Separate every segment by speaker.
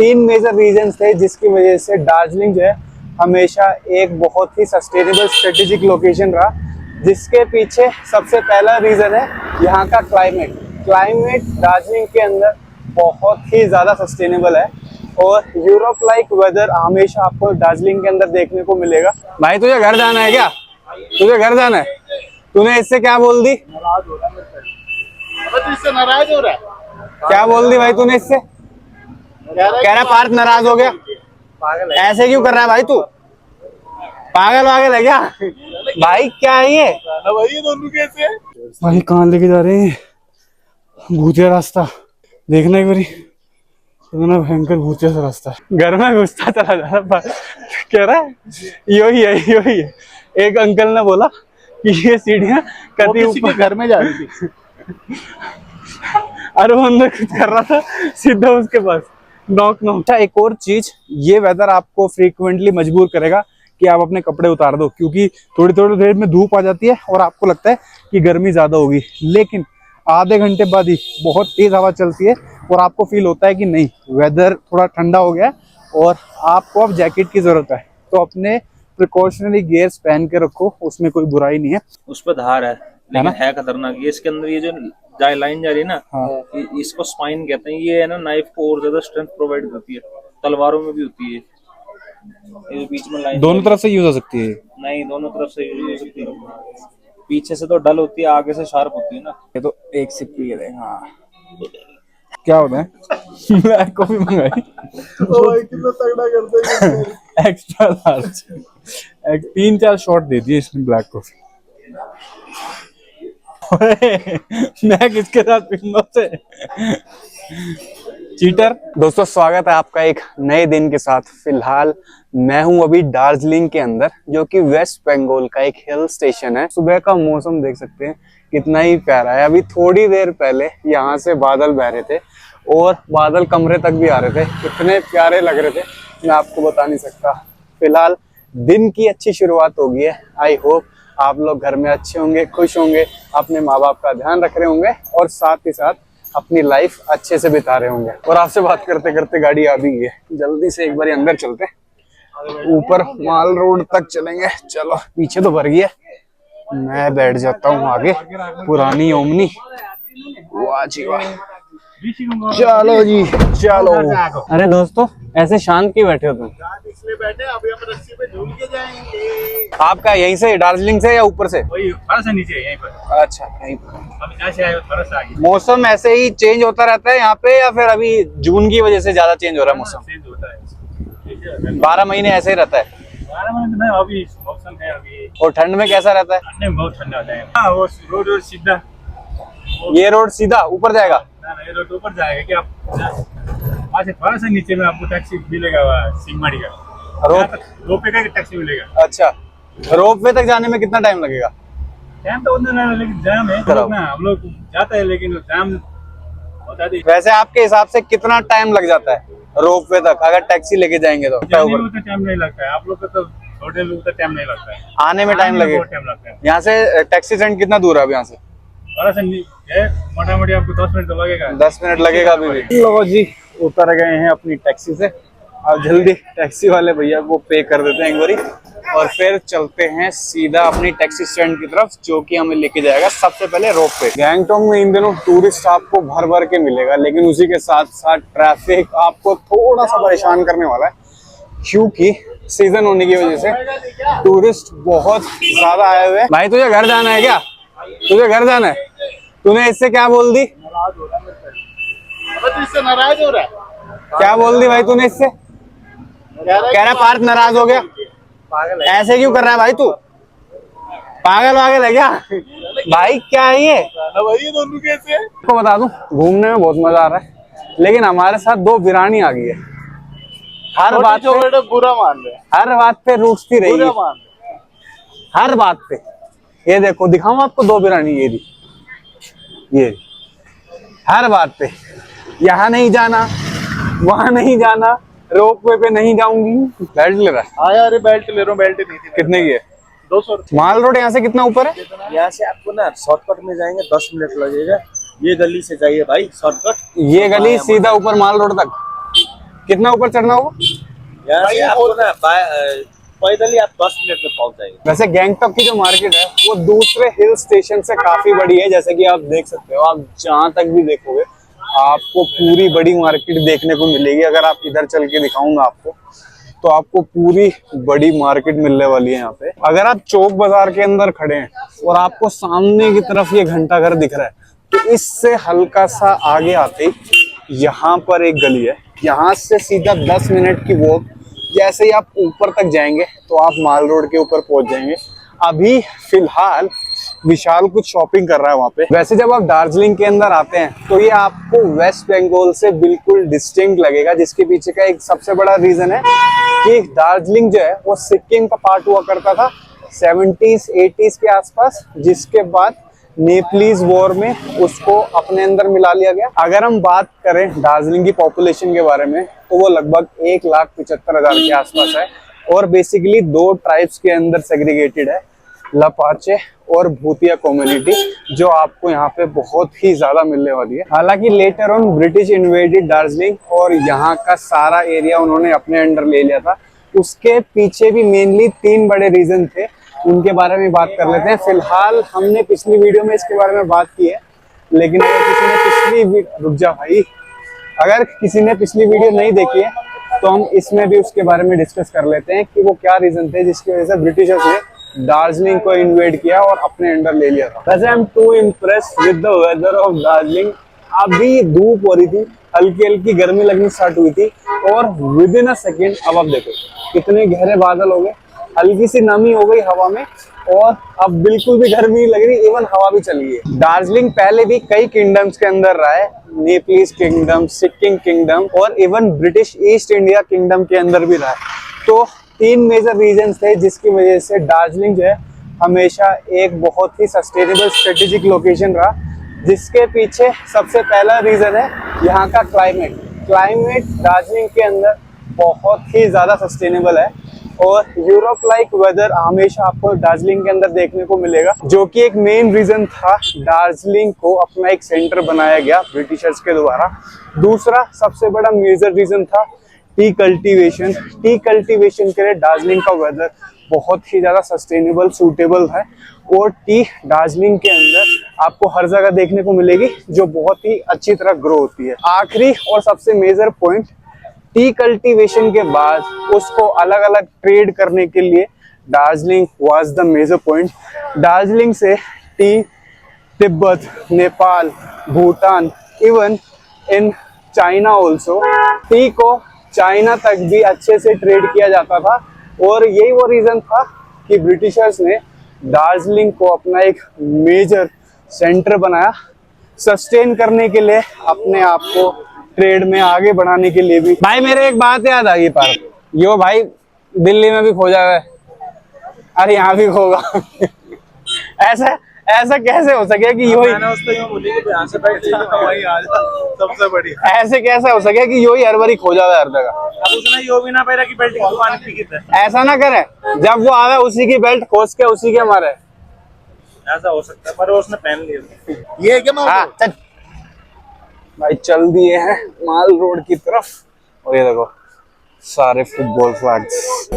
Speaker 1: तीन major reasons थे जिसकी वजह से दार्जिलिंग जो है हमेशा एक बहुत ही सस्टेनेबल स्ट्रेटेजिक लोकेशन रहा, जिसके पीछे सबसे पहला रीजन है यहाँ का क्लाइमेट। क्लाइमेट दार्जिलिंग के अंदर बहुत ही ज़्यादा सस्टेनेबल है और यूरोप लाइक वेदर हमेशा आपको दार्जिलिंग के अंदर देखने को मिलेगा। भाई तुझे घर जाना है क्या? तुझे घर जाना है? तूने इससे क्या बोल दी?
Speaker 2: नाराज हो रहा है मेरे से, नाराज हो रहा है।
Speaker 1: क्या बोल दी भाई तूने इससे? कह रहा पार्थ नाराज हो गया।
Speaker 2: पागल है,
Speaker 1: ऐसे क्यों कर रहा है भाई तू? पागल वागल है क्या भाई? क्या है ये
Speaker 2: भाई? ये दोनों कैसे?
Speaker 1: भाई कहाँ लेके जा रहे हैं? भूतिया रास्ता देखना एक बारी, इतना भयंकर भूतिया सा रास्ता है। घर में घुसता चला जा रहा, कह रहा है यो ही है, यो ही है। एक अंकल ने बोला कि ये सीढ़ियां कभी ऊपर
Speaker 2: घर में जा रही थी।
Speaker 1: अरे वो अंदर कुछ कर रहा था, सीधा उसके पास नॉक नॉक। अच्छा एक और चीज, ये वेदर आपको फ्रीक्वेंटली मजबूर करेगा कि आप अपने कपड़े उतार दो, क्योंकि थोड़ी थोड़ी देर में धूप आ जाती है और आपको लगता है कि गर्मी ज्यादा होगी, लेकिन आधे घंटे बाद ही बहुत तेज हवा चलती है और आपको फील होता है कि नहीं वेदर थोड़ा ठंडा हो गया है और आपको अब जैकेट की जरूरत है। तो अपने प्रिकॉशनरी गियर्स पहन के रखो, उसमें कोई बुराई नहीं है।
Speaker 3: उस पर धार है लेकिन है खतरनाक। ये इसके अंदर ये जो लाइन जा रही है ना,
Speaker 1: हाँ।
Speaker 3: इसको स्पाइन कहते हैं। ये है ना नाइफ को और ज्यादा स्ट्रेंथ प्रोवाइड करती है, तलवारों में भी होती है। ये बीच में लाइन
Speaker 1: दोनों तरफ से यूज हो सकती है?
Speaker 3: नहीं, दोनों तरफ से यूज हो सकती है। पीछे से तो डल होती है, आगे से शार्प होती है ना।
Speaker 1: ये तो एक सिप पी गए। हाँ क्या होता है? ब्लैक कॉफी मंगाई
Speaker 2: कितना तगड़ा करते हैं।
Speaker 1: एक्स्ट्रा लार्ज, 3-4 शॉट दे दिए इसने ब्लैक कॉफी। मैं किसके साथ पीऊंगा से? चीटर। दोस्तों स्वागत है आपका एक नए दिन के साथ। फिलहाल मैं हूं अभी दार्जिलिंग के अंदर, जो कि वेस्ट बंगाल का एक हिल स्टेशन है। सुबह का मौसम देख सकते हैं कितना ही प्यारा है। अभी थोड़ी देर पहले यहाँ से बादल बह रहे थे और बादल कमरे तक भी आ रहे थे, इतने प्यारे लग रहे थे मैं आपको बता नहीं सकता। फिलहाल दिन की अच्छी शुरुआत हो गई है। आई होप आप लोग घर में अच्छे होंगे, खुश होंगे, अपने माँ बाप का ध्यान रख रहे होंगे और साथ ही साथ अपनी लाइफ अच्छे से बिता रहे होंगे। और आपसे बात करते करते गाड़ी आ भी गई है। जल्दी से एक बार अंदर चलते, ऊपर माल रोड तक चलेंगे। चलो पीछे तो भर गया, मैं बैठ जाता हूँ आगे। पुरानी ओमनी, वाह जी वाह। चलो जी चलो। अरे दोस्तों ऐसे शांत क्यों बैठे हो तुम?
Speaker 2: इसलिए बैठे, अभी हम रस्सी पे झूल के जाएंगे।
Speaker 1: आपका यहीं से दार्जिलिंग से या ऊपर से?
Speaker 2: वही थोड़ा सा नीचे है, यहीं पर।
Speaker 1: अच्छा यहीं पर।
Speaker 2: अभी जहाँ से आए हो थोड़ा सा आगे।
Speaker 1: मौसम ऐसे ही चेंज होता रहता है यहाँ पे, या फिर अभी जून की वजह से ज्यादा चेंज हो रहा है मौसम?
Speaker 2: चेंज होता है
Speaker 1: 12 महीने ऐसे ही रहता है?
Speaker 2: 12 महीने में अभी मौसम है अभी।
Speaker 1: और ठंड में कैसा रहता है?
Speaker 2: ठंड में बहुत ठंडा होता है। हाँ, वो रोड सीधा।
Speaker 1: ये रोड सीधा ऊपर जाएगा?
Speaker 2: ना ये रोड ऊपर जाएगा कि आप वहाँ से थोड़ा सा नीचे में आपको टैक्सी मिलेगा, सिंगमाड़ी का रोपवे का टैक्सी मिलेगा।
Speaker 1: अच्छा, रोपवे तक जाने में कितना टाइम लगेगा?
Speaker 2: टाइम तो उतना नहीं, लेकिन जाम है हम लोग जाते हैं, लेकिन जाम होता है।
Speaker 1: वैसे आपके हिसाब से कितना टाइम लग जाता है रोपवे तक अगर टैक्सी लेके जाएंगे तो?
Speaker 2: जाने में उतना टाइम नहीं लगता है, आप लोग को तो छोटे लोग उतना टाइम नहीं लगता है।
Speaker 1: आने में टाइम लगेगा?
Speaker 2: टाइम लगता है।
Speaker 1: यहाँ से टैक्सी स्टैंड कितना दूर है अब यहाँ से?
Speaker 2: थोड़ा सा मोटा मोटी आपको 10 मिनट तो लगेगा।
Speaker 1: 10 मिनट लगेगा अभी भी। लो जी उतर गए हैं अपनी टैक्सी से। अब जल्दी टैक्सी वाले भैया को पे कर देते हैं एक बारी और फिर चलते हैं सीधा अपनी टैक्सी स्टैंड की तरफ, जो कि हमें लेके जाएगा सबसे पहले रोप पे। गैंगटॉक में इन दिनों टूरिस्ट आपको भर भर के मिलेगा, लेकिन उसी के साथ साथ ट्रैफिक आपको थोड़ा सा परेशान करने वाला है, क्योंकि सीजन होने की वजह से टूरिस्ट बहुत ज्यादा आए हुए हैं। भाई तुझे घर जाना है क्या? तुझे घर जाना है? तूने इससे क्या बोल दी?
Speaker 2: नाराज हो रहा है मेरे से। इससे नाराज हो रहा है।
Speaker 1: क्या बोल दी भाई तूने इससे? कह रहा पार्थ नाराज हो गया।
Speaker 2: पागल है,
Speaker 1: ऐसे क्यों कर रहा है भाई तू? पागल वागल है क्या भाई? क्या है ये?
Speaker 2: भाई ये दोनों कैसे?
Speaker 1: आपको बता दूं घूमने में बहुत मजा आ रहा है, लेकिन हमारे साथ 2 वीरानी आ गई है। हर बात पे
Speaker 2: बुरा मान रहे हैं,
Speaker 1: हर बात पे रूठती रही
Speaker 2: बुरा
Speaker 1: है,
Speaker 2: मान रहे हैं।
Speaker 1: हर बात पे। ये देखो दिखाऊं आपको 2 वीरानी, ये हर बात पे यहाँ नहीं जाना, वहां नहीं जाना, रोपवे पे नहीं जाऊंगी। बेल्ट ले रहा है?
Speaker 2: हाँ यार बेल्ट ले रहा हूँ, बेल्ट नहीं थी।
Speaker 1: कितने की है?
Speaker 2: 200 रुपये।
Speaker 1: माल रोड यहाँ से कितना ऊपर है?
Speaker 3: यहाँ से आपको ना शॉर्टकट में जाएंगे 10 मिनट लगेगा। ये गली से जाइए भाई शॉर्टकट।
Speaker 1: ये गली सीधा ऊपर माल रोड तक? कितना ऊपर चढ़ना होगा?
Speaker 3: भाई आपको ना पैदल ही आप 10 मिनट में पहुंच जाएंगे।
Speaker 1: वैसे गैंगटॉक की जो मार्केट है वो दूसरे हिल स्टेशन से काफी बड़ी है, जैसे कि आप देख सकते हो। आप जहां तक भी देखोगे आपको पूरी बड़ी मार्केट देखने को मिलेगी। अगर आप इधर चल के दिखाऊंगा आपको, तो आपको पूरी बड़ी मार्केट मिलने वाली है यहाँ पे। अगर आप चौक बाजार के अंदर खड़े हैं और आपको सामने की तरफ ये घंटाघर दिख रहा है, तो इससे हल्का सा आगे आते ही यहाँ पर एक गली है। यहाँ से सीधा 10 मिनट की वॉक, जैसे ही आप ऊपर तक जाएंगे तो आप माल रोड के ऊपर पहुंच जाएंगे। अभी फिलहाल विशाल कुछ शॉपिंग कर रहा है वहाँ पे। वैसे जब आप दार्जिलिंग के अंदर आते हैं तो ये आपको वेस्ट बंगाल से बिल्कुल डिस्टिंक्ट लगेगा, जिसके पीछे का एक सबसे बड़ा रीजन है कि दार्जिलिंग जो है वो सिक्किम का पार्ट हुआ करता था 70s 80s के आसपास, जिसके बाद नेपालीज वॉर में उसको अपने अंदर मिला लिया गया। अगर हम बात करें दार्जिलिंग की पॉपुलेशन के बारे में तो वो लगभग 1,75,000 के आसपास है और बेसिकली 2 ट्राइब्स के अंदर सेग्रीगेटेड है, लपाचे और भूतिया कम्युनिटी, जो आपको यहाँ पे बहुत ही ज्यादा मिलने वाली है। हालांकि later on British invaded Darjeeling और यहाँ का सारा एरिया उन्होंने अपने अंडर ले लिया था। उसके पीछे भी मेनली 3 बड़े रीजन थे, उनके बारे में बात कर लेते हैं। फिलहाल हमने पिछली वीडियो में इसके बारे में बात की है, लेकिन अगर किसी ने पिछली वीडियो नहीं देखी है तो हम इसमें भी उसके बारे में डिस्कस कर लेते हैं कि वो क्या रीजन थे जिसकी वजह से ब्रिटिशर्स ने दार्जिलिंग को इन्वेड किया और अपने अंडर ले लिया था। वैसे I am too impressed with the weather of Darjeeling. अभी धूप हो रही थी, हल्की हल्की गर्मी लगनी स्टार्ट हुई थी और विद इन अ सेकेंड अब आप देखो कितने गहरे बादल हो गए, हल्की सी नमी हो गई हवा में और अब बिल्कुल भी गर्मी नहीं लग रही, इवन हवा भी चल गई है। दार्जिलिंग पहले भी कई किंगडम्स के अंदर रहा है, नेपालीज किंगडम, सिक्किम किंगडम और even British east India kingdom के अंदर भी रहा है। तो 3 मेजर रीजन थे जिसकी वजह से दार्जिलिंग जो है हमेशा एक बहुत ही सस्टेनेबल स्ट्रेटेजिक लोकेशन रहा, जिसके पीछे सबसे पहला रीजन है यहाँ का क्लाइमेट। क्लाइमेट दार्जिलिंग के अंदर बहुत ही ज्यादा सस्टेनेबल है और यूरोप लाइक वेदर हमेशा आपको दार्जिलिंग के अंदर देखने को मिलेगा, जो कि एक मेन रीजन था दार्जिलिंग को अपना एक सेंटर बनाया गया ब्रिटिशर्स के द्वारा। दूसरा सबसे बड़ा मेजर रीजन था टी कल्टीवेशन। टी कल्टीवेशन के लिए दार्जिलिंग का वेदर बहुत ही ज्यादा सस्टेनेबल सूटेबल है और टी दार्जिलिंग के अंदर आपको हर जगह देखने को मिलेगी, जो बहुत ही अच्छी तरह ग्रो होती है। आखिरी और सबसे मेजर पॉइंट, टी कल्टीवेशन के बाद उसको अलग अलग ट्रेड करने के लिए Darjeeling was the major point. Darjeeling से tea Tibet, Nepal, Bhutan, even in China also, tea को चाइना तक भी अच्छे से ट्रेड किया जाता था और यही वो रीजन था कि ब्रिटिशर्स ने दार्जिलिंग को अपना एक मेजर सेंटर बनाया, सस्टेन करने के लिए, अपने आप को ट्रेड में आगे बढ़ाने के लिए भी। भाई मेरे एक बात याद आ गई पर यो भाई दिल्ली में भी खो जाए, अरे यहाँ भी खोगा ऐसा ऐसा कैसे हो सके कि यो
Speaker 3: सबसे बढ़िया
Speaker 1: ऐसे कैसे हो सके कि यो ही हर बारी खो जावे हर जगह।
Speaker 3: अब उसने यो भी ना पाया कि बेल्ट की दुकान की
Speaker 1: ऐसा ना करे, जब वो आवे उसी की बेल्ट खोस के उसी के मारे।
Speaker 3: ऐसा हो सकता है, पर उसने पहन लिया।
Speaker 2: ये क्या
Speaker 1: हाँ चल भाई, चल दिए हैं माल रोड की तरफ और ये देखो सारे फुटबॉल फ्लैग्स।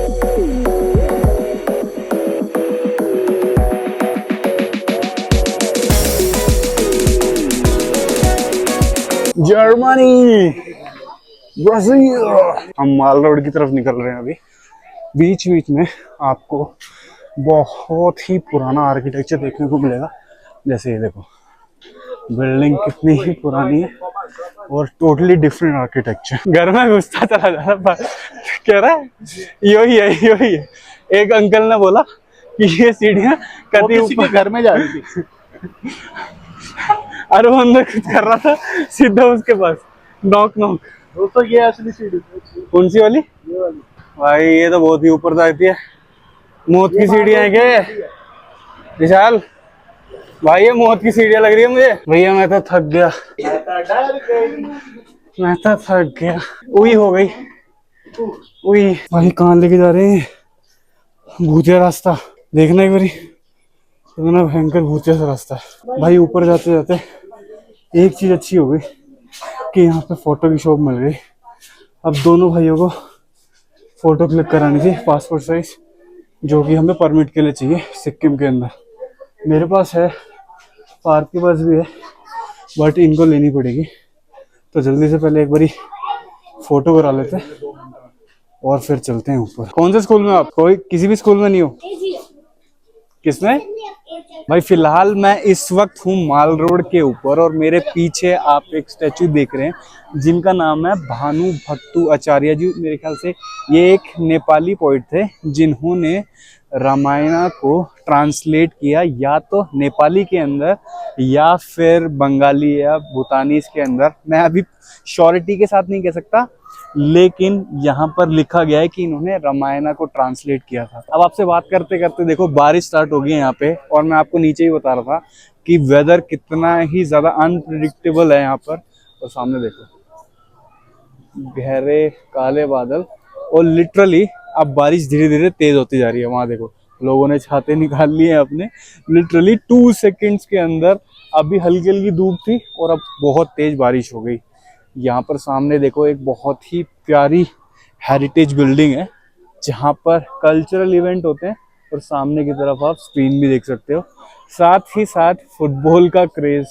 Speaker 1: Germany, Brazil. हम माल रोड की तरफ निकल रहे हैं अभी। बीच बीच में आपको बहुत ही पुराना आर्किटेक्चर देखने को मिलेगा, जैसे ये देखो बिल्डिंग कितनी ही पुरानी है और टोटली डिफरेंट आर्किटेक्चर। घर में घुसता चला जा रहा, कह रहा है यो ही है। एक अंकल ने बोला कि ये सीढ़ियां कभी ऊपर
Speaker 2: घर में जा रही थी
Speaker 1: अरे वो अंदर कुछ कर रहा था, सीधा उसके पास नॉक नॉक।
Speaker 2: दोस्तों ये असली सीढ़ी
Speaker 1: कौन सी वाली?
Speaker 2: ये वाली
Speaker 1: भाई ये तो बहुत ही ऊपर जाती है, मौत की सीढ़ियां हैं क्या विशाल? भाई ये मौत की सीढ़ियां लग रही है मुझे। भैया मैं तो थक गया, उई हो गई उई। भाई कहाँ लेके जा रहे हैं? भूतिया रास्ता देखना एक बारी, इतना भयंकर भूतिया सा रास्ता है भाई। ऊपर जाते जाते एक चीज अच्छी हो गई कि यहाँ पे फोटो की शॉप मिल गई। अब दोनों भाइयों को फोटो क्लिक करानी थी पासपोर्ट साइज, जो कि हमें परमिट के लिए चाहिए सिक्किम के अंदर। मेरे पास है, पार्क के पास भी है, बट इनको लेनी पड़ेगी। तो जल्दी से पहले एक बारी फोटो करा लेते हैं और फिर चलते हैं ऊपर। कौन से स्कूल में आप? कोई किसी भी स्कूल में नहीं हो? किसमें? भाई फिलहाल मैं इस वक्त हूँ माल रोड के ऊपर और मेरे पीछे आप एक स्टैचू देख रहे हैं जिनका नाम है भानु भट्टू आचार्य जी। मेरे ख्याल से ये एक नेपाली पोइट थे जिन्होंने रामायण को ट्रांसलेट किया, या तो नेपाली के अंदर या फिर बंगाली या भूटानीज के अंदर। मैं अभी श्योरिटी के साथ नहीं कह सकता, लेकिन यहाँ पर लिखा गया है कि इन्होंने रामायण को ट्रांसलेट किया था। अब आपसे बात करते करते देखो बारिश स्टार्ट हो गई है यहाँ पे, और मैं आपको नीचे ही बता रहा था कि वेदर कितना ही ज्यादा अनप्रिडिक्टेबल है यहाँ पर। और सामने देखो गहरे काले बादल, और लिटरली अब बारिश धीरे धीरे तेज होती जा रही है। वहां देखो लोगों ने छाते निकाल लिए हैं अपने, लिटरली 2 सेकंड्स के अंदर। अभी हल्की हल्की धूप थी और अब बहुत तेज बारिश हो गई। यहाँ पर सामने देखो एक बहुत ही प्यारी हेरिटेज बिल्डिंग है जहाँ पर कल्चरल इवेंट होते हैं, और सामने की तरफ आप स्क्रीन भी देख सकते हो। साथ ही साथ फुटबॉल का क्रेज,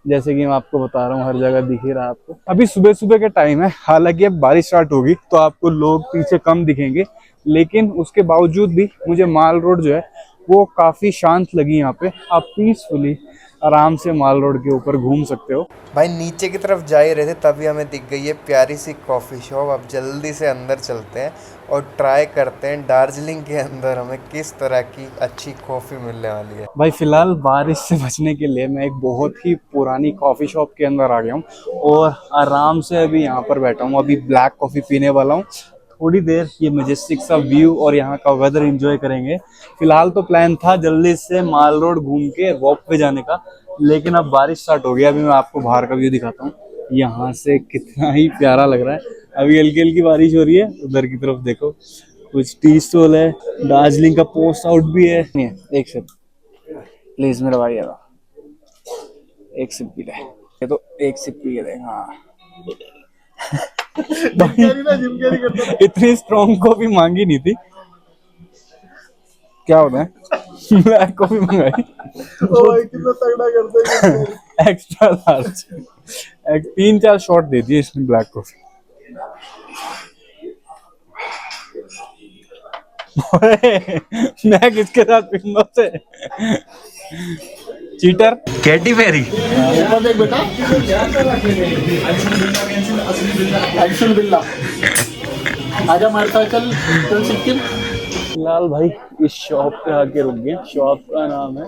Speaker 1: जैसे कि मैं आपको बता रहा हूँ, हर जगह दिख ही रहा है आपको। अभी सुबह सुबह के टाइम है, हालांकि अब बारिश स्टार्ट होगी तो आपको लोग पीछे कम दिखेंगे, लेकिन उसके बावजूद भी मुझे माल रोड जो है वो काफी शांत लगी। यहाँ पे आप पीसफुली आराम से माल रोड के ऊपर घूम सकते हो।
Speaker 4: भाई नीचे की तरफ जा ही रहे थे तभी हमें दिख गई है प्यारी सी कॉफ़ी शॉप। अब जल्दी से अंदर चलते हैं और ट्राई करते हैं दार्जिलिंग के अंदर हमें किस तरह की अच्छी कॉफ़ी मिलने वाली है।
Speaker 1: भाई फिलहाल बारिश से बचने के लिए मैं एक बहुत ही पुरानी कॉफ़ी शॉप के अंदर आ गया हूँ और आराम से अभी यहाँ पर बैठा हूँ। अभी ब्लैक कॉफ़ी पीने वाला हूँ। थोड़ी देर ये मैजेस्टिक सा व्यू और यहाँ का वेदर एंजॉय करेंगे। फिलहाल तो प्लान था जल्दी से माल रोड घूम के वॉक पे जाने का, लेकिन अब बारिश स्टार्ट हो गया। अभी मैं आपको बाहर का व्यू दिखाता हूँ, यहाँ से कितना ही प्यारा लग रहा है। अभी हल्की हल्की बारिश हो रही है। उधर की तरफ देखो कुछ टी स्टॉल है, दार्जिलिंग का पोस्ट आउट भी है। एक सिप प्लीज मेरा भाई, एक सिप पी ले। ये तो एक सिप पी के देख। हाँ इतनी स्ट्रॉन्ग कॉफी मांगी नहीं थी। क्या होता है ब्लैक कॉफी मंगाई कितना तगड़ा करते हैं। एक्स्ट्रा लार्ज 3-4 शॉट दे दिए इसने ब्लैक कॉफी। मैं किसके साथ पीऊंगा से? चीटर कैटी फेरी।
Speaker 5: देख बेटा एक्शन बिल्ला आजा हमारे साथ चल सिक्किम।
Speaker 1: फिलहाल भाई इस शॉप पे आके रुक गए। शॉप का नाम है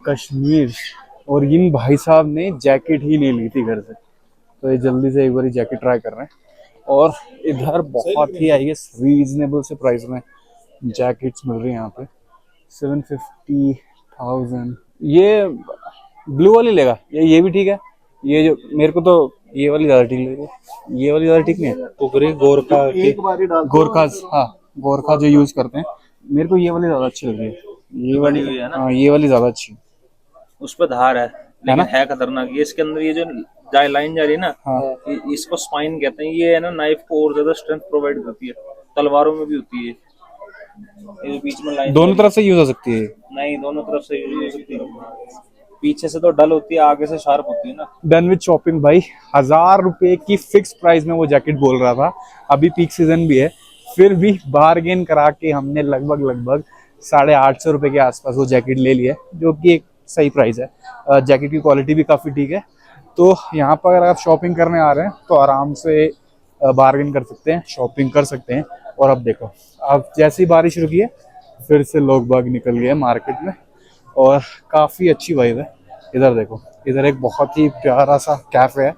Speaker 1: कश्मीर, और इन भाई साहब ने जैकेट ही नहीं ली थी घर से, तो ये जल्दी से एक बार जैकेट ट्राई कर रहे हैं। और इधर बहुत ही आई गेस रीजनेबल से प्राइस में जैकेट्स मिल रही है यहाँ पे। 750,000। ये ब्लू वाली लेगा ये भी ठीक है। ये जो मेरे को तो ये वाली ज्यादा ठीक लग रही है। ये वाली ज्यादा ठीक नहीं है। उगरे गोरखा गोरखाज, हाँ गोरखा जो यूज करते हैं, मेरे को ये वाली ज्यादा अच्छी लग रही है। ये वाली है ना? हाँ ये वाली ज्यादा अच्छी।
Speaker 3: उस पर धार है लेकिन है खतरनाक। ये इसके अंदर ये जो लाइन जा रही है ना,
Speaker 1: हाँ।
Speaker 3: इसको स्पाइन कहते हैं। ये है ना नाइफ को और ज्यादा स्ट्रेंथ प्रोवाइड करती है। तलवारों में भी होती है। ये बीच में लाइन
Speaker 1: दोनों तरफ से यूज हो सकती है?
Speaker 3: नहीं, दोनों तरफ से यूज हो सकती है। पीछे से तो डल होती है, आगे से शार्प होती है ना।
Speaker 1: डन विद शॉपिंग भाई। 1000 रुपए की फिक्स प्राइस में वो जैकेट बोल रहा था। अभी पीक सीजन भी है, फिर भी बार्गेन करा के हमने लगभग 850 रुपए के आसपास वो जैकेट ले लिया, जो कि एक सही प्राइस है। जैकेट की क्वालिटी भी काफी ठीक है। तो यहाँ पर अगर आप शॉपिंग करने आ रहे हैं तो आराम से बार्गेन कर सकते हैं, शॉपिंग कर सकते हैं। और अब देखो, अब जैसी बारिश रुकी है फिर से लोग बाग निकल गए मार्केट में, और काफी अच्छी वाइब है। इधर देखो, इधर एक बहुत ही प्यारा सा कैफे है,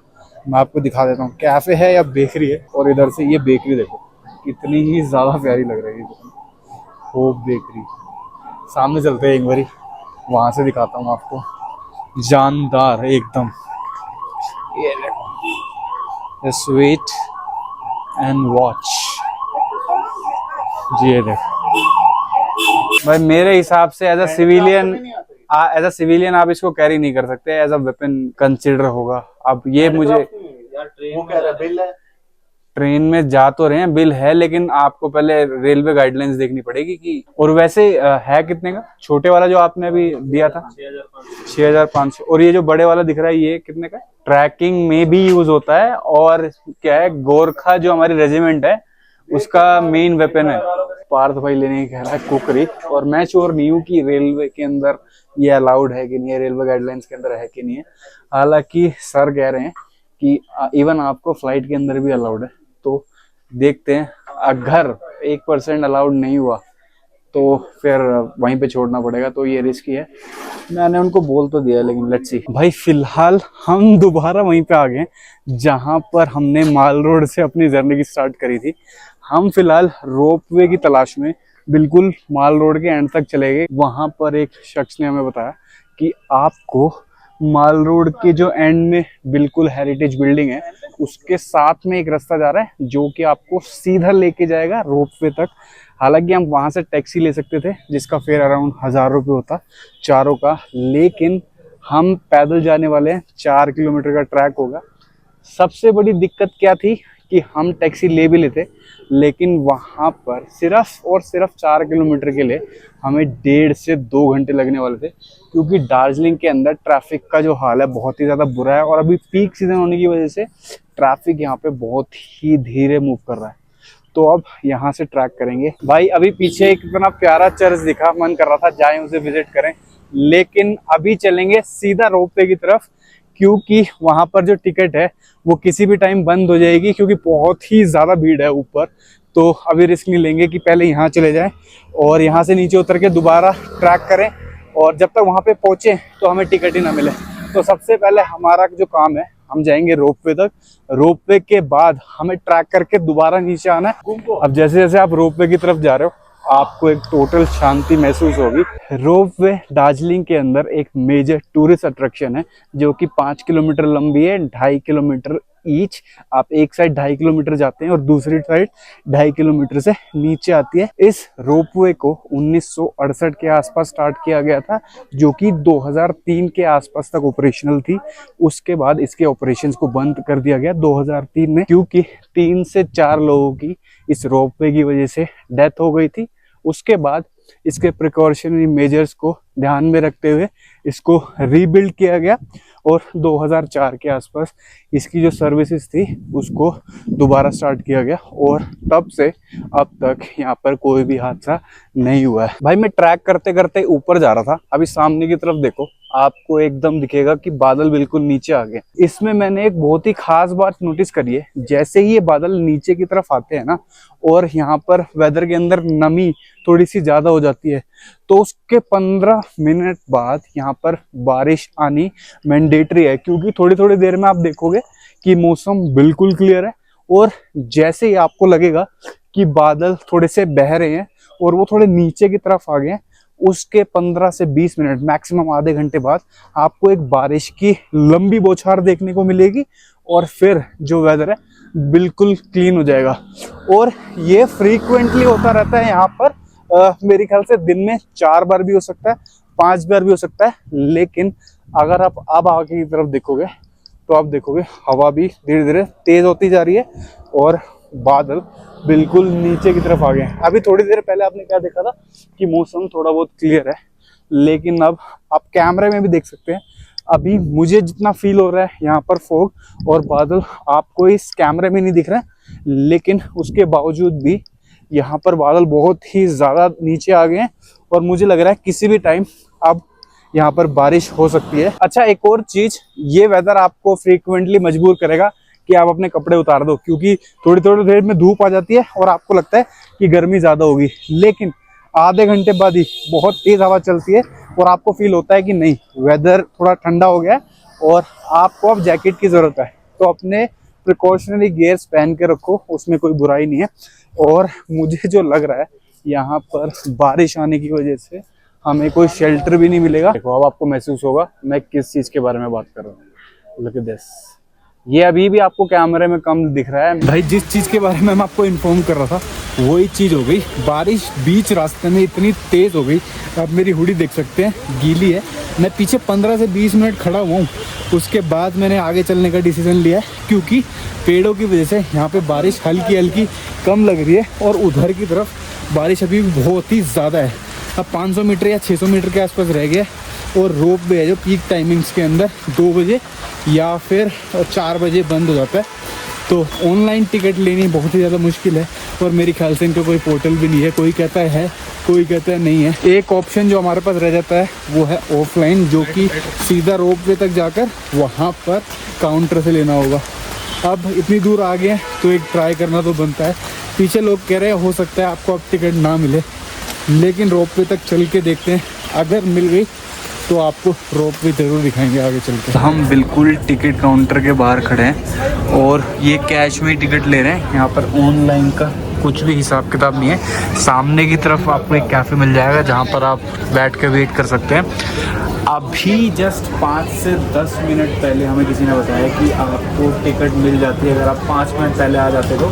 Speaker 1: मैं आपको दिखा देता हूँ। कैफे है या बेकरी है, और इधर से ये बेकरी देखो कितनी ही ज्यादा प्यारी लग रही है। Hope bakery. सामने चलते हैं एक बारी, वहां से दिखाता हूँ आपको। जानदार एकदम। ये देखो स्वीट एंड वॉच जी। ये देखो भाई, मेरे हिसाब से एज अ सिविलियन आप इसको कैरी नहीं कर सकते, एज अ वेपन कंसिडर होगा। अब ये मुझे
Speaker 5: वो कह रहा है बिल है
Speaker 1: ट्रेन में जा तो रहे हैं, बिल है, लेकिन आपको पहले रेलवे गाइडलाइंस देखनी पड़ेगी कि। और वैसे है कितने का छोटे वाला जो आपने अभी दिया था? 6500। और ये जो बड़े वाला दिख रहा है ये कितने का? ट्रैकिंग में भी यूज होता है, और क्या है, गोरखा जो हमारी रेजिमेंट है उसका मेन वेपन है। पार्थ भाई लेने कह रहा है कुकरी, और मैं श्योर नहीं हूँ कि रेलवे के अंदर ये अलाउड है कि नहीं है, रेलवे गाइडलाइंस के अंदर है कि नहीं है। हालांकि सर कह रहे हैं कि इवन आपको फ्लाइट के अंदर भी अलाउड है, तो देखते हैं। अगर 1% अलाउड नहीं हुआ तो फिर वहीं पे छोड़ना पड़ेगा, तो ये रिस्की है। मैंने उनको बोल तो दिया, लेकिन लेट्स सी। भाई फिलहाल हम दोबारा वहीं पे आ गए जहां पर हमने माल रोड से अपनी जर्नी की स्टार्ट करी थी। हम फिलहाल रोपवे की तलाश में बिल्कुल माल रोड के एंड तक चले गए। वहां पर एक शख्स ने हमें बताया कि आपको माल रोड के जो एंड में बिल्कुल हेरिटेज बिल्डिंग है उसके साथ में एक रास्ता जा रहा है जो कि आपको सीधा लेके जाएगा रोपवे तक। हालांकि हम वहां से टैक्सी ले सकते थे जिसका फेयर अराउंड 1000 रुपये होता चारों का, लेकिन हम पैदल जाने वाले हैं। 4 किलोमीटर का ट्रैक होगा। सबसे बड़ी दिक्कत क्या थी कि हम टैक्सी ले भी लेते, लेकिन वहां पर सिर्फ और सिर्फ 4 किलोमीटर के लिए हमें 1.5 से 2 घंटे लगने वाले थे, क्योंकि दार्जिलिंग के अंदर ट्रैफिक का जो हाल है बहुत ही ज़्यादा बुरा है। और अभी पीक सीजन होने की वजह से ट्रैफिक यहाँ पे बहुत ही धीरे मूव कर रहा है। तो अब यहाँ से ट्रैक करेंगे। भाई अभी पीछे एक इतना प्यारा चर्च दिखा, मन कर रहा था जाएं उसे विजिट करें, लेकिन अभी चलेंगे सीधा रोपवे की तरफ, क्योंकि वहां पर जो टिकट है वो किसी भी टाइम बंद हो जाएगी, क्योंकि बहुत ही ज़्यादा भीड़ है ऊपर। तो अभी रिस्क नहीं लेंगे कि पहले यहाँ चले जाएं और यहाँ से नीचे उतर के दोबारा ट्रैक करें, और जब तक वहाँ पे पहुँचे तो हमें टिकट ही ना मिले। तो सबसे पहले हमारा जो काम है, हम जाएंगे रोपवे तक। रोपवे के बाद हमें ट्रैक करके दोबारा नीचे आना है। अब जैसे जैसे आप रोपवे की तरफ जा रहे हो आपको एक टोटल शांति महसूस होगी। रोपवे दार्जिलिंग के अंदर एक मेजर टूरिस्ट अट्रैक्शन है जो कि 5 किलोमीटर लंबी है, 2.5 किलोमीटर ईच। आप एक साइड 2.5 किलोमीटर जाते हैं और दूसरी साइड 2.5 किलोमीटर से नीचे आती है। इस रोपवे को 1968 के आसपास स्टार्ट किया गया था, जो कि 2003 के आसपास तक ऑपरेशनल थी। उसके बाद इसके ऑपरेशंस को बंद कर दिया गया 2003 में, क्योंकि 3 से 4 लोगों की इस रोपवे की वजह से डेथ हो गई थी। उसके बाद इसके प्रिकॉशनरी मेजर्स को ध्यान में रखते हुए इसको रीबिल्ड किया गया, और 2004 के आसपास इसकी जो सर्विसेज थी उसको दोबारा स्टार्ट किया गया, और तब से अब तक यहाँ पर कोई भी हादसा नहीं हुआ है। भाई मैं ट्रैक करते करते ऊपर जा रहा था, अभी सामने की तरफ देखो, आपको एकदम दिखेगा कि बादल बिल्कुल नीचे आ गए। इसमें मैंने एक बहुत ही खास बात नोटिस करी है, जैसे ही ये बादल नीचे की तरफ आते हैं ना, और यहाँ पर वेदर के अंदर नमी थोड़ी सी ज्यादा हो जाती है, तो उसके 15 मिनट बाद यहाँ पर बारिश आनी मैंडेटरी है, क्योंकि थोड़ी थोड़ी देर में आप देखोगे कि मौसम बिल्कुल क्लियर है, और जैसे ही आपको लगेगा कि बादल थोड़े से बह रहे हैं और वो थोड़े नीचे की तरफ आ गए हैं, उसके 15 से 20 मिनट मैक्सिमम आधे घंटे बाद आपको एक बारिश की लंबी बौछार देखने को मिलेगी, और फिर जो वेदर है बिल्कुल क्लीन हो जाएगा। और ये फ्रीक्वेंटली होता रहता है यहाँ पर। मेरे ख्याल से दिन में 4 बार भी हो सकता है, 5 बार भी हो सकता है, लेकिन अगर आप अब आगे की तरफ देखोगे तो आप देखोगे हवा भी धीरे धीरे तेज होती जा रही है और बादल बिल्कुल नीचे की तरफ आ गए। अभी थोड़ी देर पहले आपने क्या देखा था कि मौसम थोड़ा बहुत क्लियर है, लेकिन अब आप कैमरे में भी देख सकते हैं, अभी मुझे जितना फील हो रहा है यहाँ पर फॉग और बादल आपको इस कैमरे में नहीं दिख रहा है, लेकिन उसके बावजूद भी यहाँ पर बादल बहुत ही ज़्यादा नीचे आ गए हैं, और मुझे लग रहा है किसी भी टाइम अब यहाँ पर बारिश हो सकती है। अच्छा, एक और चीज़, ये वेदर आपको फ्रीक्वेंटली मजबूर करेगा कि आप अपने कपड़े उतार दो, क्योंकि थोड़ी थोड़ी देर में धूप आ जाती है और आपको लगता है कि गर्मी ज़्यादा होगी, लेकिन आधे घंटे बाद ही बहुत तेज़ हवा चलती है और आपको फील होता है कि नहीं, वेदर थोड़ा ठंडा हो गया है और आपको अब जैकेट की ज़रूरत है। तो अपने प्रिकॉशनरी गियर्स पहन के रखो, उसमें कोई बुराई नहीं है। और मुझे जो लग रहा है यहाँ पर बारिश आने की वजह से हमें कोई शेल्टर भी नहीं मिलेगा। देखो अब आपको महसूस होगा मैं किस चीज़ के बारे में बात कर रहा हूँ। लुक एट दिस, ये अभी भी आपको कैमरे में कम दिख रहा है। भाई जिस चीज़ के बारे में मैं आपको इन्फॉर्म कर रहा था वही चीज़ हो गई। बारिश बीच रास्ते में इतनी तेज़ हो गई, आप मेरी हुडी देख सकते हैं, गीली है। मैं पीछे 15 से 20 मिनट खड़ा हुआ हूँ, उसके बाद मैंने आगे चलने का डिसीजन लिया है, क्योंकि पेड़ों की वजह से यहाँ पे बारिश हल्की हल्की कम लग रही है और उधर की तरफ बारिश अभी भी बहुत ही ज़्यादा है। अब 500 मीटर या 600 मीटर के आसपास रह गया और रोप वे है जो पीक टाइमिंग्स के अंदर 2 बजे या फिर 4 बजे बंद हो जाता है। तो ऑनलाइन टिकट लेनी बहुत ही ज़्यादा मुश्किल है और मेरे ख्याल से इनका कोई पोर्टल भी नहीं है। कोई कहता है कोई कहता है नहीं है। एक ऑप्शन जो हमारे पास रह जाता है वो है ऑफलाइन, जो कि सीधा रोप वे तक जाकर वहाँ पर काउंटर से लेना होगा। अब इतनी दूर आ गए हैं तो एक ट्राई करना तो बनता है। पीछे लोग कह रहे हैं हो सकता है आपको अब टिकट ना मिले, लेकिन रोप वे तक चल के देखते हैं। अगर मिल गई तो आपको रोप वे ज़रूर दिखाएंगे आगे चल के। हम बिल्कुल टिकट काउंटर के बाहर खड़े हैं और ये कैश में टिकट ले रहे हैं। यहाँ पर ऑनलाइन का कुछ भी हिसाब किताब नहीं है। सामने की तरफ आपको एक कैफ़े मिल जाएगा जहाँ पर आप बैठ के वेट कर सकते हैं। अभी जस्ट 5 से 10 मिनट पहले हमें किसी ने बताया कि आपको टिकट मिल जाती है। अगर आप 5 मिनट पहले आ जाते तो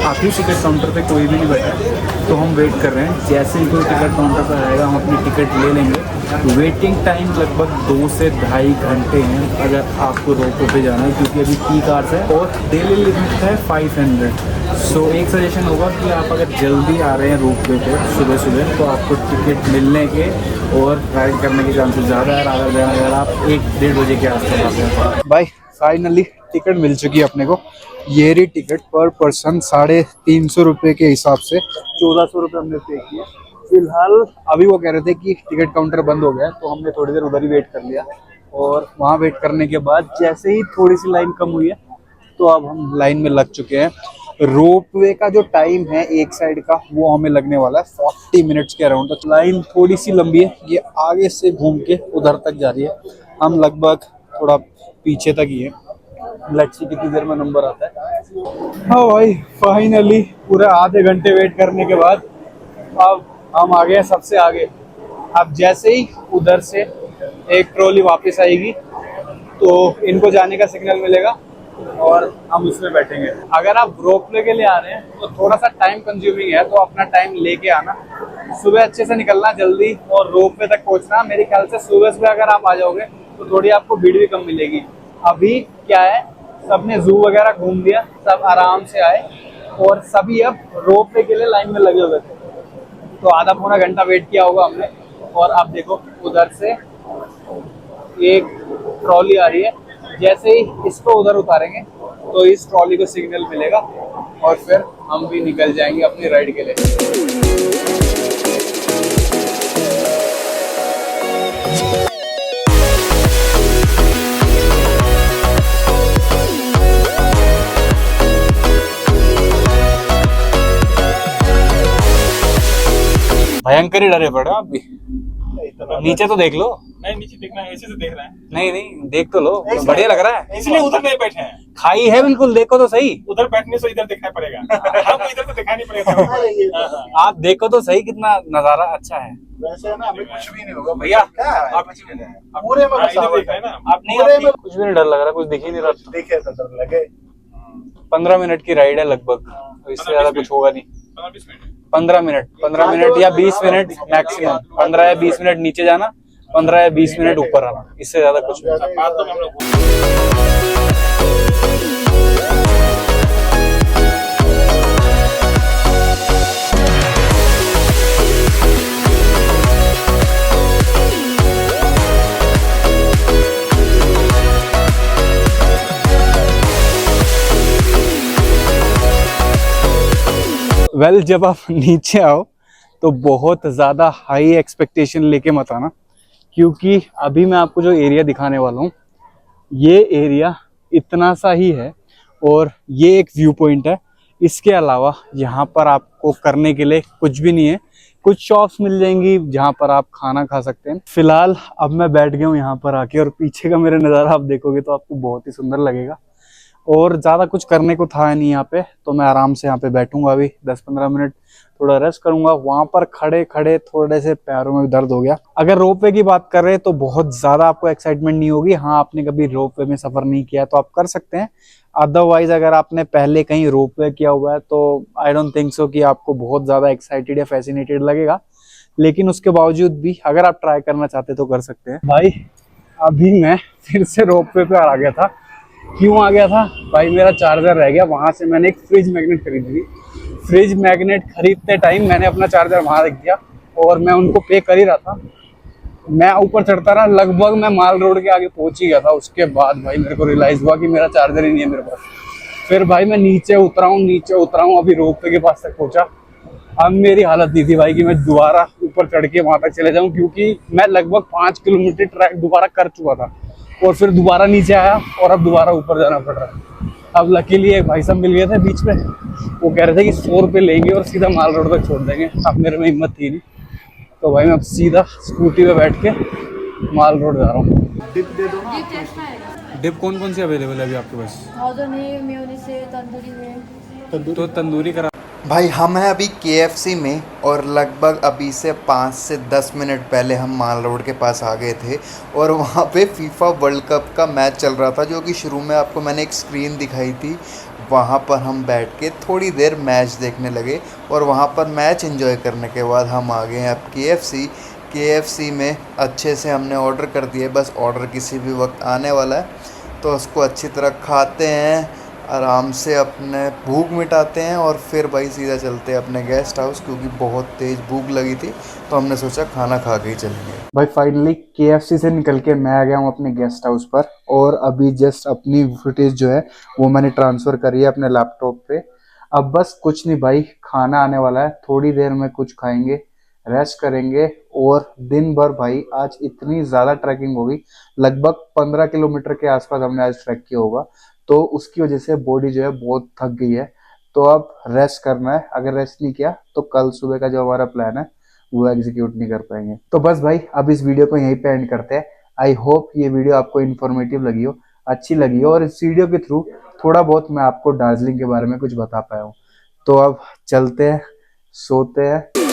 Speaker 1: अभी टिकट काउंटर पे कोई भी नहीं बैठा है, तो हम वेट कर रहे हैं। जैसे ही कोई टिकट काउंटर पर आएगा हम अपनी टिकट ले लेंगे। वेटिंग टाइम लगभग 2 से ढाई घंटे हैं अगर आपको रोप वे पे जाना है, क्योंकि अभी पीक आवर्स है और डेली लिमिट है 500। सो एक सजेशन होगा कि आप अगर जल्दी आ रहे हैं रोप वे पे सुबह सुबह तो आपको टिकट मिलने के और राइड करने के चांसेस ज़्यादा है। अगर आप 1-1.5 बजे के आसपास आते हैं। भाई फाइनली टिकट मिल चुकी है अपने को। ये रही टिकट पर पर्सन 350 रुपये के हिसाब से 1400 रुपये हमने पे किए। फिलहाल अभी वो कह रहे थे कि टिकट काउंटर बंद हो गया है, तो हमने थोड़ी देर उधर ही वेट कर लिया और वहाँ वेट करने के बाद जैसे ही थोड़ी सी लाइन कम हुई है तो अब हम लाइन में लग चुके हैं। रोप वे का जो टाइम है एक साइड का वो हमें लगने वाला है 40 मिनट्स के अराउंड। तो लाइन थोड़ी सी लंबी है, ये आगे से घूम के उधर तक जा रही है। हम लगभग थोड़ा पीछे तक ही है। लेट्स सी कितनी देर में नंबर आता है। हाँ भाई फाइनली पूरे आधे घंटे वेट करने के बाद अब हम आ गए सबसे आगे। अब जैसे ही उधर से एक ट्रॉली वापस आएगी तो इनको जाने का सिग्नल मिलेगा और हम उसमें बैठेंगे। अगर आप रोप वे के लिए आ रहे हैं तो थोड़ा सा टाइम कंज्यूमिंग है, तो अपना टाइम लेके आना। सुबह अच्छे से निकलना जल्दी और रोप वे तक पहुंचना। मेरे ख्याल से सुबह अगर आप आ जाओगे तो थोड़ी आपको भीड़ भी कम मिलेगी। अभी क्या है, सबने जू वगैरह घूम लिया, सब आराम से आए और सभी अब रोप वे के लिए लाइन में लगे हुए थे। तो आधा पौना घंटा वेट किया होगा हमने और अब देखो उधर से एक ट्रॉली आ रही है। जैसे ही इसको उधर उतारेंगे तो इस ट्रॉली को सिग्नल मिलेगा और फिर हम भी निकल जाएंगे अपनी राइड के लिए। भयंकर ही डरे पड़े आप भी। नीचे तो देख लो।
Speaker 2: नहीं नीचे देखना है, ऐसे से देख रहे हैं।
Speaker 1: नहीं देख तो लो, बढ़िया लग रहा है।
Speaker 2: इसलिए उधर नहीं बैठे हैं।
Speaker 1: खाई है बिल्कुल, देखो तो सही।
Speaker 2: उधर बैठने से इधर दिखाई पड़ेगा। हमको इधर तो दिखाई नहीं पड़ेगा।
Speaker 1: आप देखो तो सही कितना नजारा अच्छा है।
Speaker 5: वैसे है ना, हमें कुछ भी नहीं होगा
Speaker 1: भैया
Speaker 5: आप
Speaker 1: कुछ भी नहीं,
Speaker 5: पूरे में बसा हुआ
Speaker 2: इधर
Speaker 5: है।
Speaker 2: देखा है ना।
Speaker 1: आप नहीं, कुछ भी नहीं डर लग रहा, कुछ दिख ही नहीं रहा।
Speaker 5: देखे तो डर लगे।
Speaker 1: 15 मिनट की राइड है लगभग, तो इससे ज्यादा कुछ होगा नहीं।
Speaker 2: 15-20 मिनट
Speaker 1: 15 मिनट या 20 मिनट मैक्सिमम। 15 या 20 मिनट नीचे जाना, 15 या 20 मिनट ऊपर आना, इससे ज्यादा कुछ नहीं।
Speaker 2: बात तो हम लोग
Speaker 1: वेल जब आप नीचे आओ तो बहुत ज़्यादा हाई एक्सपेक्टेशन लेके मत आना, क्योंकि अभी मैं आपको जो एरिया दिखाने वाला हूँ ये एरिया इतना सा ही है और ये एक व्यू पॉइंट है। इसके अलावा यहाँ पर आपको करने के लिए कुछ भी नहीं है। कुछ शॉप्स मिल जाएंगी जहाँ पर आप खाना खा सकते हैं। फिलहाल अब मैं बैठ गया हूँ यहाँ पर आके और पीछे का मेरा नज़ारा आप देखोगे तो आपको बहुत ही सुंदर लगेगा। और ज़्यादा कुछ करने को था नहीं यहाँ पे, तो मैं आराम से यहाँ पे बैठूंगा अभी 10-15 मिनट, थोड़ा रेस्ट करूंगा। वहाँ पर खड़े खड़े थोड़े से पैरों में दर्द हो गया। अगर रोप वे की बात कर रहे हैं तो बहुत ज़्यादा आपको एक्साइटमेंट नहीं होगी। हाँ, आपने कभी रोप वे में सफ़र नहीं किया तो आप कर सकते हैं। अदरवाइज अगर आपने पहले कहीं रोप वे किया हुआ है तो आई डोंट थिंक सो कि आपको बहुत ज़्यादा एक्साइटेड या फैसिनेटेड लगेगा। लेकिन उसके बावजूद भी अगर आप ट्राई करना चाहते तो कर सकते हैं। भाई अभी मैं फिर से रोप वे पे आ गया था, क्यों आ गया था भाई, मेरा चार्जर रह गया। वहां से मैंने एक फ्रिज मैग्नेट खरीदी थी। फ्रिज मैग्नेट खरीदते टाइम मैंने अपना चार्जर वहां रख दिया और मैं उनको पे कर ही रहा था। मैं ऊपर चढ़ता रहा, लगभग मैं माल रोड के आगे पहुंच ही गया था। उसके बाद भाई मेरे को रियलाइज हुआ कि मेरा चार्जर ही नहीं है मेरे पास। फिर भाई मैं नीचे उतरा हूँ, अभी रोपवे के पास तक पहुंचा। अब मेरी हालत नहीं थी भाई कि मैं दोबारा ऊपर चढ़ के वहां तक चले जाऊं, क्योंकि मैं लगभग 5 किलोमीटर ट्रैक दोबारा कर चुका था और फिर दोबारा नीचे आया और अब दोबारा ऊपर जाना पड़ रहा है। अब लकीली एक भाई साहब मिल गए थे बीच में, वो कह रहे थे कि 100 रुपये लेंगे और सीधा माल रोड तक छोड़ देंगे। अब मेरे में हिम्मत थी नहीं, तो भाई मैं अब सीधा स्कूटी पे बैठ के माल रोड जा रहा हूँ। डिप कौन कौन सी अवेलेबल है अभी आपके पास?
Speaker 6: थाउजेंड है, मेयोनीज है, तंदूरी है।
Speaker 1: तो तंदूरी करा।
Speaker 4: भाई हम हैं अभी KFC में और लगभग अभी से 5 से 10 मिनट पहले हम माल रोड के पास आ गए थे और वहाँ पे फीफा वर्ल्ड कप का मैच चल रहा था, जो कि शुरू में आपको मैंने एक स्क्रीन दिखाई थी। वहाँ पर हम बैठ के थोड़ी देर मैच देखने लगे और वहाँ पर मैच एंजॉय करने के बाद हम आ गए हैं अब KFC में अच्छे से हमने ऑर्डर कर दिए। बस ऑर्डर किसी भी वक्त आने वाला है, तो उसको अच्छी तरह खाते हैं, आराम से अपने भूख मिटाते हैं और फिर भाई सीधा चलते हैं अपने गेस्ट हाउस, क्योंकि बहुत तेज़ भूख लगी थी तो हमने सोचा खाना खा के ही चलेंगे। भाई फाइनली KFC से निकल के मैं आ गया हूँ अपने गेस्ट हाउस पर और अभी जस्ट अपनी फुटेज जो है वो मैंने ट्रांसफ़र करी है अपने लैपटॉप पे। अब बस कुछ नहीं भाई, खाना आने वाला है, थोड़ी देर में कुछ खाएंगे, रेस्ट करेंगे और दिन भर भाई आज इतनी ज़्यादा ट्रैकिंग होगी, लगभग 15 किलोमीटर के आसपास हमने आज ट्रैक किया होगा, तो उसकी वजह से बॉडी जो है बहुत थक गई है। तो अब रेस्ट करना है, अगर रेस्ट नहीं किया तो कल सुबह का जो हमारा प्लान है वो एग्जीक्यूट नहीं कर पाएंगे। तो बस भाई अब इस वीडियो को यहीं पे एंड करते हैं। आई होप ये वीडियो आपको इन्फॉर्मेटिव लगी हो, अच्छी लगी हो और इस वीडियो के थ्रू थोड़ा बहुत मैं आपको दार्जिलिंग के बारे में कुछ बता पाया हूँ। तो अब चलते हैं, सोते हैं।